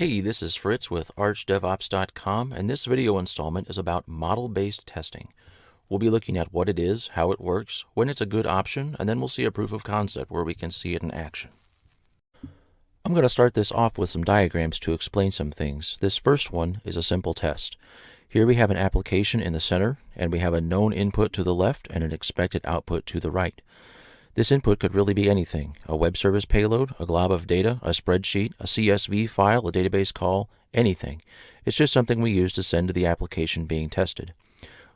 Hey, this is Fritz with ArchDevOps.com, and this video installment is about model-based testing. We'll be looking at what it is, how it works, when it's a good option, and then we'll see a proof of concept where we can see it in action. I'm going to start this off with some diagrams to explain some things. This first one is a simple test. Here we have an application in the center, and we have a known input to the left and an expected output to the right. This input could really be anything: a web service payload, a glob of data, a spreadsheet, a CSV file, a database call, anything. It's just something we use to send to the application being tested.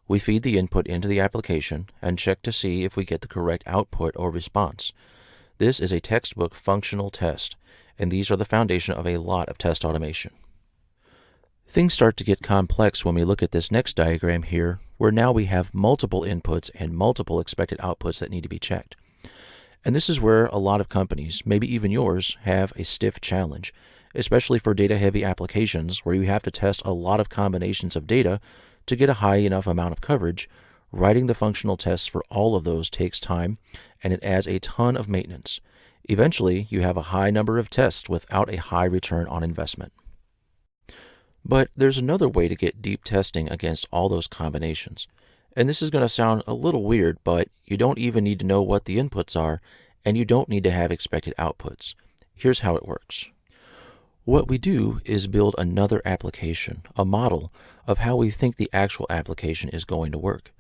We feed the input into the application and check to see if we get the correct output or response. This is a textbook functional test, and these are the foundation of a lot of test automation. Things start to get complex when we look at this next diagram here, where now we have multiple inputs and multiple expected outputs that need to be checked. And this is where a lot of companies, maybe even yours, have a stiff challenge, especially for data-heavy applications where you have to test a lot of combinations of data to get a high enough amount of coverage. Writing the functional tests for all of those takes time, and it adds a ton of maintenance. Eventually, you have a high number of tests without a high return on investment. But there's another way to get deep testing against all those combinations. And this is going to sound a little weird, but you don't even need to know what the inputs are, and you don't need to have expected outputs. Here's how it works. What we do is build another application, a model of how we think the actual application is going to work.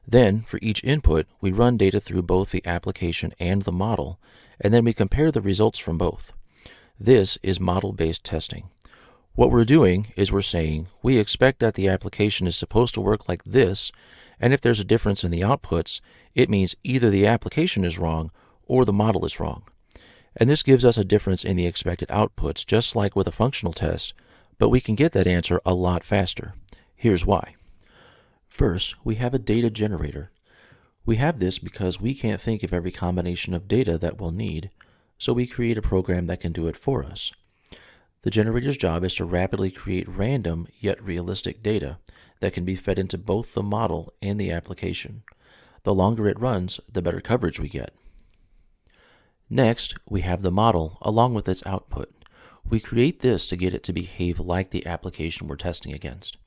Then, for each input, we run data through both the application and the model, and then we compare the results from both. This is model-based testing. What we're doing is we're saying we expect that the application is supposed to work like this, and if there's a difference in the outputs, it means either the application is wrong or the model is wrong. And this gives us a difference in the expected outputs, just like with a functional test, but we can get that answer a lot faster. Here's why. First, we have a data generator. We have this because we can't think of every combination of data that we'll need, so we create a program that can do it for us. The generator's job is to rapidly create random yet realistic data that can be fed into both the model and the application. The longer it runs, the better coverage we get. Next, we have the model along with its output. We create this to get it to behave like the application we're testing against.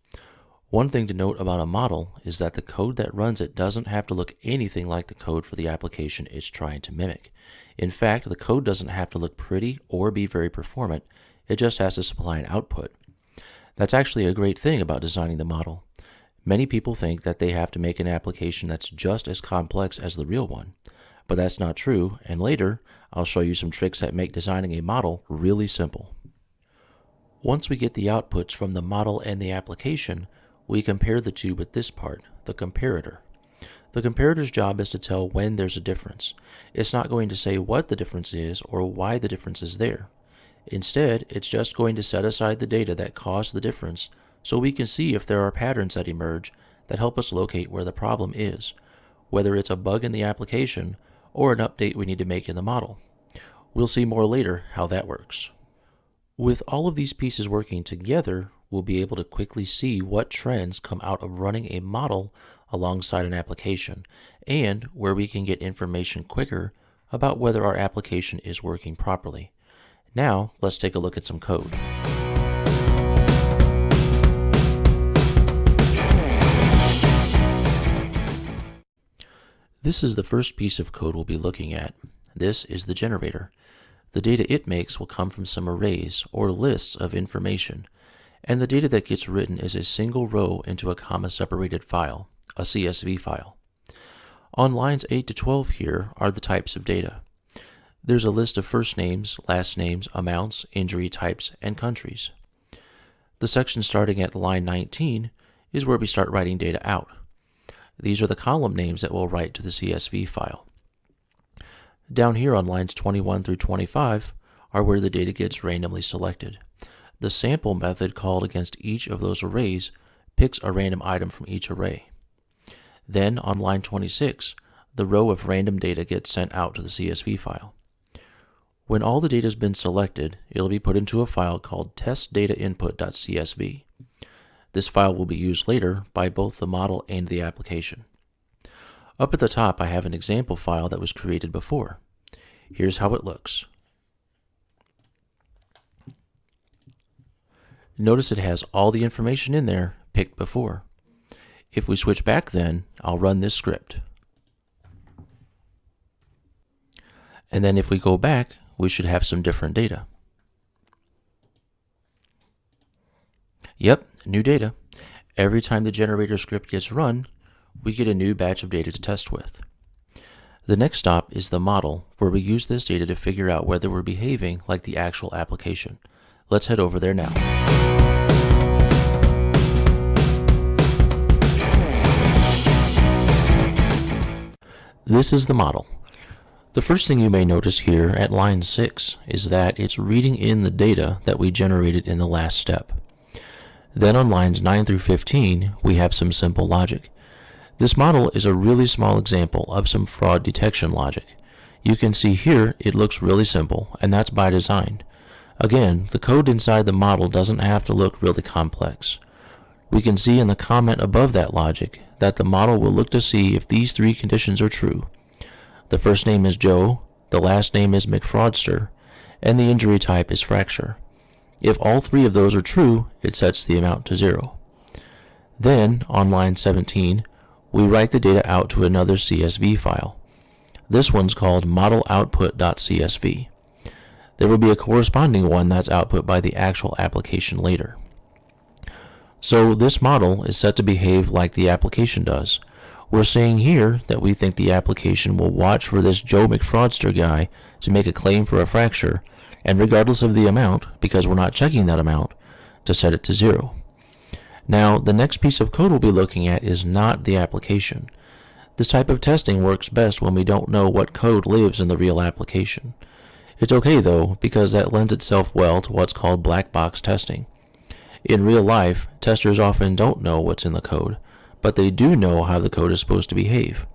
One thing to note about a model is that the code that runs it doesn't have to look anything like the code for the application it's trying to mimic. In fact, the code doesn't have to look pretty or be very performant. It just has to supply an output. That's actually a great thing about designing the model. Many people think that they have to make an application that's just as complex as the real one. But that's not true, and later I'll show you some tricks that make designing a model really simple. Once we get the outputs from the model and the application, we compare the two with this part, the comparator. The comparator's job is to tell when there's a difference. It's not going to say what the difference is or why the difference is there. Instead, it's just going to set aside the data that caused the difference so we can see if there are patterns that emerge that help us locate where the problem is, whether it's a bug in the application or an update we need to make in the model. We'll see more later how that works. With all of these pieces working together, we'll be able to quickly see what trends come out of running a model alongside an application, and where we can get information quicker about whether our application is working properly. Now, let's take a look at some code. This is the first piece of code we'll be looking at. This is the generator. The data it makes will come from some arrays or lists of information, and the data that gets written is a single row into a comma-separated file, a CSV file. On lines 8 to 12 here are the types of data. There's a list of first names, last names, amounts, injury types, and countries. The section starting at line 19 is where we start writing data out. These are the column names that we'll write to the CSV file. Down here on lines 21 through 25 are where the data gets randomly selected. The sample method called against each of those arrays picks a random item from each array. Then on line 26, the row of random data gets sent out to the CSV file. When all the data has been selected, it'll be put into a file called testdatainput.csv. This file will be used later by both the model and the application. Up at the top, I have an example file that was created before. Here's how it looks. Notice it has all the information in there picked before. If we switch back then, I'll run this script. And then if we go back, we should have some different data. Yep, new data. Every time the generator script gets run, we get a new batch of data to test with. The next stop is the model, where we use this data to figure out whether we're behaving like the actual application. Let's head over there now. This is the model. The first thing you may notice here at line 6 is that it's reading in the data that we generated in the last step. Then on lines 9 through 15, we have some simple logic. This model is a really small example of some fraud detection logic. You can see here it looks really simple, and that's by design. Again, the code inside the model doesn't have to look really complex. We can see in the comment above that logic that the model will look to see if these three conditions are true. The first name is Joe, the last name is McFraudster, and the injury type is fracture. If all three of those are true, it sets the amount to 0. Then, on line 17, we write the data out to another CSV file. This one's called modeloutput.csv. There will be a corresponding one that's output by the actual application later. So this model is set to behave like the application does. We're saying here that we think the application will watch for this Joe McFraudster guy to make a claim for a fracture, and regardless of the amount, because we're not checking that amount, to set it to 0. Now, the next piece of code we'll be looking at is not the application. This type of testing works best when we don't know what code lives in the real application. It's okay though, because that lends itself well to what's called black box testing. In real life, testers often don't know what's in the code, but they do know how the code is supposed to behave.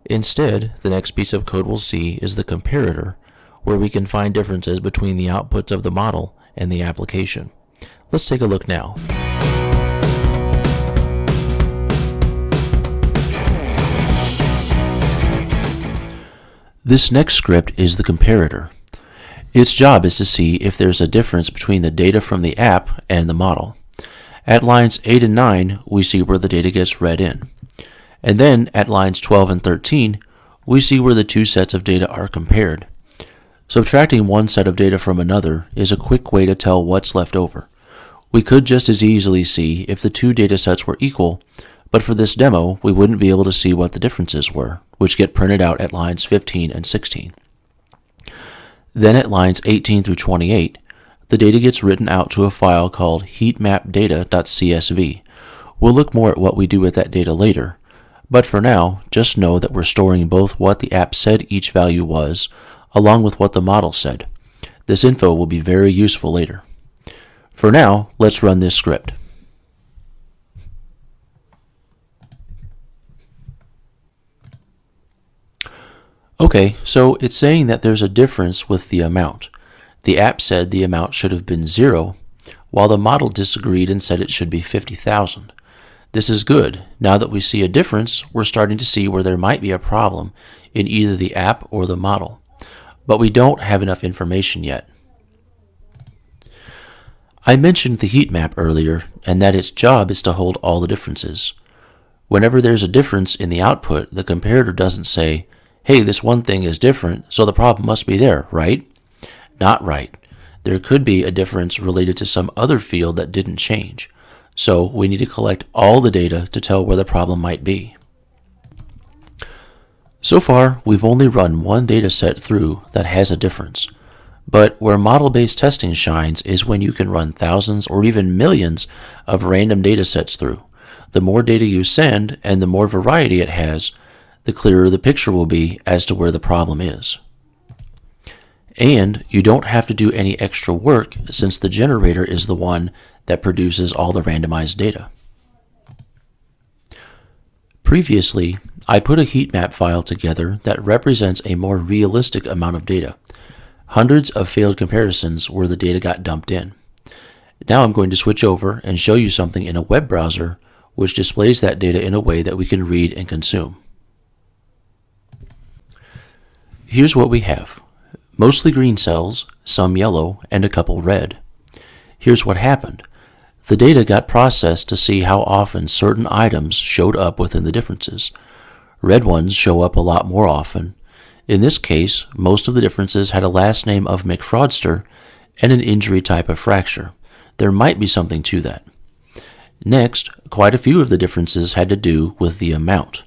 Instead, the next piece of code we'll see is the comparator, where we can find differences between the outputs of the model and the application. Let's take a look now. This next script is the comparator. Its job is to see if there's a difference between the data from the app and the model. At lines 8 and 9, we see where the data gets read in. And then at lines 12 and 13, we see where the two sets of data are compared. Subtracting one set of data from another is a quick way to tell what's left over. We could just as easily see if the two data sets were equal, but for this demo, we wouldn't be able to see what the differences were, which get printed out at lines 15 and 16. Then at lines 18 through 28, the data gets written out to a file called heatmapdata.csv. We'll look more at what we do with that data later, but for now, just know that we're storing both what the app said each value was, along with what the model said. This info will be very useful later. For now, let's run this script. Okay, so it's saying that there's a difference with the amount. The app said the amount should have been 0, while the model disagreed and said it should be 50,000. This is good. Now that we see a difference, we're starting to see where there might be a problem in either the app or the model. But we don't have enough information yet. I mentioned the heat map earlier, and that its job is to hold all the differences. Whenever there's a difference in the output, the comparator doesn't say, hey, this one thing is different, so the problem must be there, right? Not right. There could be a difference related to some other field that didn't change. So we need to collect all the data to tell where the problem might be. So far, we've only run one data set through that has a difference. But where model-based testing shines is when you can run thousands or even millions of random data sets through. The more data you send and the more variety it has, the clearer the picture will be as to where the problem is. And you don't have to do any extra work since the generator is the one that produces all the randomized data. Previously, I put a heat map file together that represents a more realistic amount of data. Hundreds of failed comparisons where the data got dumped in. Now I'm going to switch over and show you something in a web browser which displays that data in a way that we can read and consume. Here's what we have. Mostly green cells, some yellow, and a couple red. Here's what happened. The data got processed to see how often certain items showed up within the differences. Red ones show up a lot more often. In this case, most of the differences had a last name of McFraudster and an injury type of fracture. There might be something to that. Next, quite a few of the differences had to do with the amount.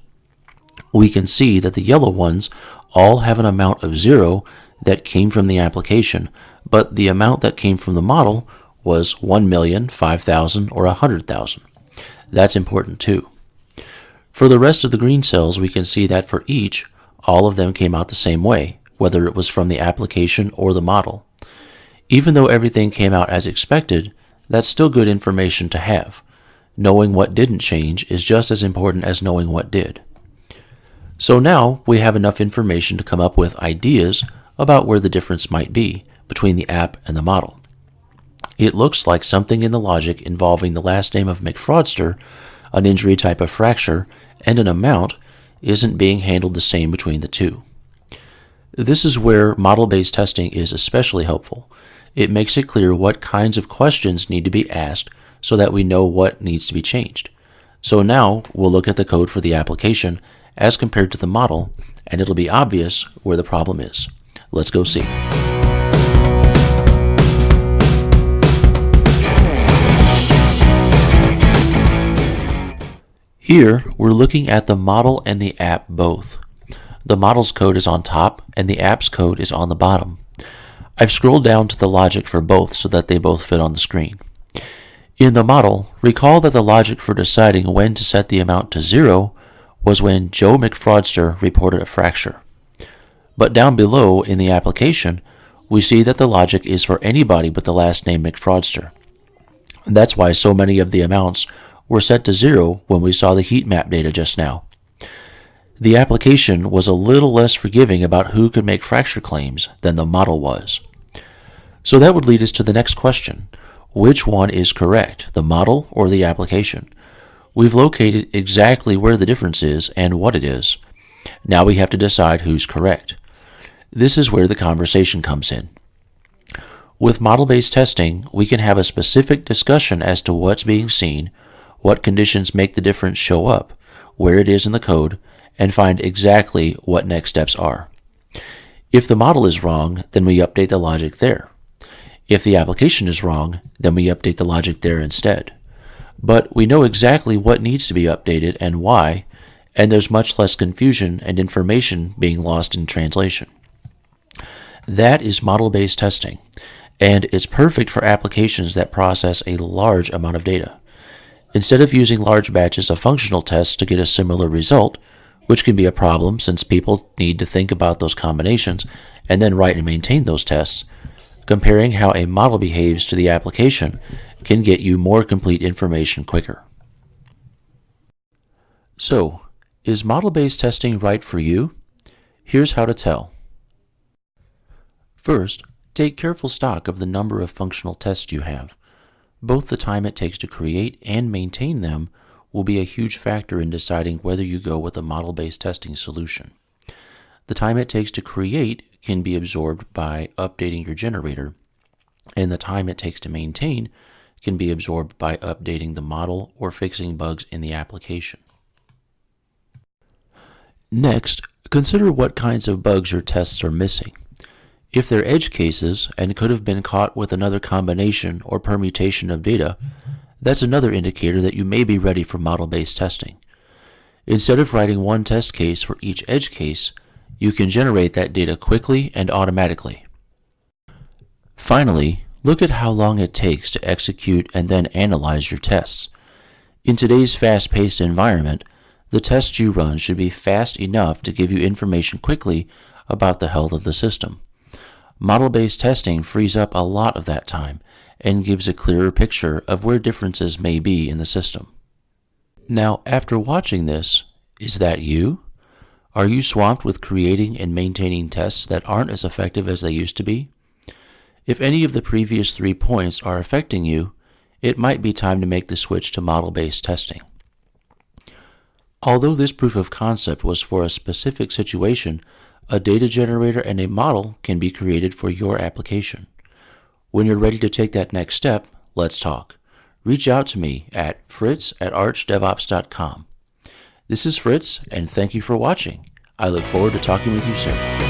We can see that the yellow ones all have an amount of 0 that came from the application, but the amount that came from the model was 1,000,000, 5,000, or 100,000. That's important too. For the rest of the green cells, we can see that for each, all of them came out the same way, whether it was from the application or the model. Even though everything came out as expected, that's still good information to have. Knowing what didn't change is just as important as knowing what did. So now we have enough information to come up with ideas about where the difference might be between the app and the model. It looks like something in the logic involving the last name of McFraudster, an injury type of fracture, and an amount isn't being handled the same between the two. This is where model-based testing is especially helpful. It makes it clear what kinds of questions need to be asked so that we know what needs to be changed. So now we'll look at the code for the application as compared to the model, and it'll be obvious where the problem is. Let's go see. Here, we're looking at the model and the app both. The model's code is on top, and the app's code is on the bottom. I've scrolled down to the logic for both so that they both fit on the screen. In the model, recall that the logic for deciding when to set the amount to 0 was when Joe McFraudster reported a fracture. But down below in the application, we see that the logic is for anybody with the last name McFraudster. That's why so many of the amounts were set to 0 when we saw the heat map data just now. The application was a little less forgiving about who could make fracture claims than the model was. So that would lead us to the next question. Which one is correct, the model or the application? We've located exactly where the difference is and what it is. Now we have to decide who's correct. This is where the conversation comes in. With model-based testing, we can have a specific discussion as to what's being seen, what conditions make the difference show up, where it is in the code, and find exactly what next steps are. If the model is wrong, then we update the logic there. If the application is wrong, then we update the logic there instead. But we know exactly what needs to be updated and why, and there's much less confusion and information being lost in translation. That is model-based testing, and it's perfect for applications that process a large amount of data. Instead of using large batches of functional tests to get a similar result, which can be a problem since people need to think about those combinations and then write and maintain those tests, comparing how a model behaves to the application can get you more complete information quicker. So, is model-based testing right for you? Here's how to tell. First, take careful stock of the number of functional tests you have. Both the time it takes to create and maintain them will be a huge factor in deciding whether you go with a model-based testing solution. The time it takes to create can be absorbed by updating your generator, and the time it takes to maintain can be absorbed by updating the model or fixing bugs in the application. Next, consider what kinds of bugs your tests are missing. If they're edge cases and could have been caught with another combination or permutation of data, that's another indicator that you may be ready for model-based testing. Instead of writing one test case for each edge case, you can generate that data quickly and automatically. Finally, look at how long it takes to execute and then analyze your tests. In today's fast-paced environment, the tests you run should be fast enough to give you information quickly about the health of the system. Model-based testing frees up a lot of that time and gives a clearer picture of where differences may be in the system. Now, after watching this, is that you? Are you swamped with creating and maintaining tests that aren't as effective as they used to be? If any of the previous 3 points are affecting you, it might be time to make the switch to model-based testing. Although this proof of concept was for a specific situation, a data generator and a model can be created for your application. When you're ready to take that next step, let's talk. reach out to me at fritz@archdevops.com. This is Fritz, and thank you for watching. I look forward to talking with you soon.